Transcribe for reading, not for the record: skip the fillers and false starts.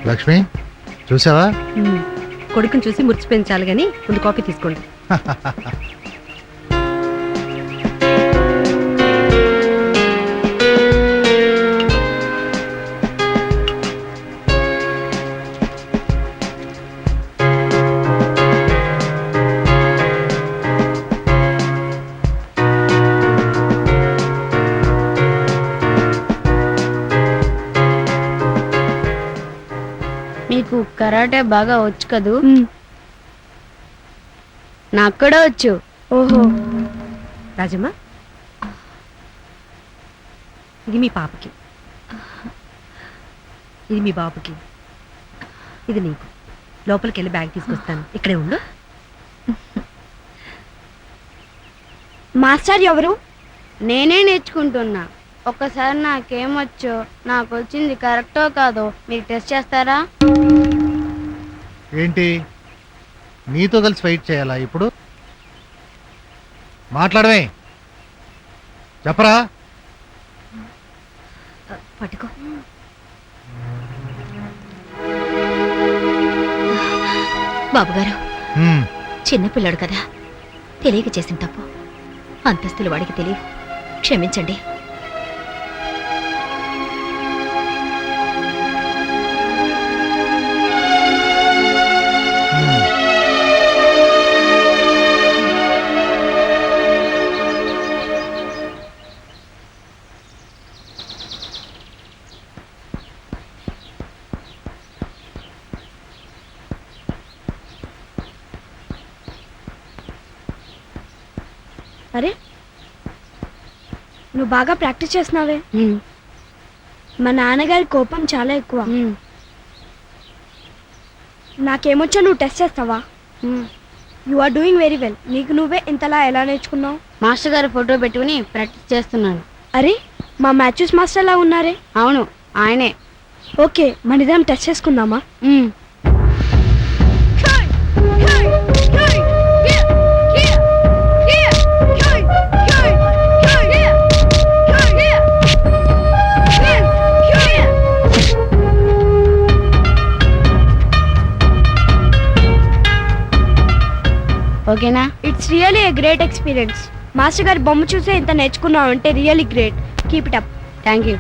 లక్ష్మి చూసావా? కొడుకుని చూసి మురిచిపోయించాలి కానీ ముందు కాఫీ తీసుకోండి. మీకు కరాటే బాగా వచ్చు కదూ? నాకు కూడా వచ్చు. ఓహో రాజమ్మ, ఇది మీ పాపకి, ఇది మీ బాబుకి, ఇది నీకు. లోపలికి వెళ్ళి బ్యాగ్ తీసుకొస్తాను, ఇక్కడే ఉండు. మాస్టర్ ఎవరు? నేనే నేర్చుకుంటున్నా. ఒక్కసారి నాకేమొచ్చో, నాకు వచ్చింది కరెక్టో కాదో మీరు టెస్ట్ చేస్తారా? ఏంటి నీతో కలిసి ఫైట్ చేయాలా ఇప్పుడు? మాట్లాడమే, చెప్పరా? పట్టుకో. బాబుగారు, చిన్నపిల్లాడు కదా, తెలియక చేసిన తప్పు. అంతస్తులు వాడికి తెలియదు, క్షమించండి. అరే, నువ్వు బాగా ప్రాక్టీస్ చేస్తున్నావే. మా నాన్నగారి కోపం చాలా ఎక్కువ. నాకేమొచ్చో నువ్వు టెస్ట్ చేస్తావా? You are doing very well. నీకు నువ్వే ఇంతలా ఎలా నేర్చుకున్నావు? మాస్టర్ గారి ఫోటో పెట్టుకుని ప్రాక్టీస్ చేస్తున్నాను. అరే, మా మ్యాథ్యూస్ మాస్టర్ లా ఉన్నారే. అవును, ఆయనే. ఓకే, మనిద్దరం టెస్ట్ చేసుకుందామా? ఓకేనా? It's really a great experience. Master గారి బొమ్మ చూసే ఇంత నేర్చుకున్నావు అంటే really great. Keep it up. Thank you.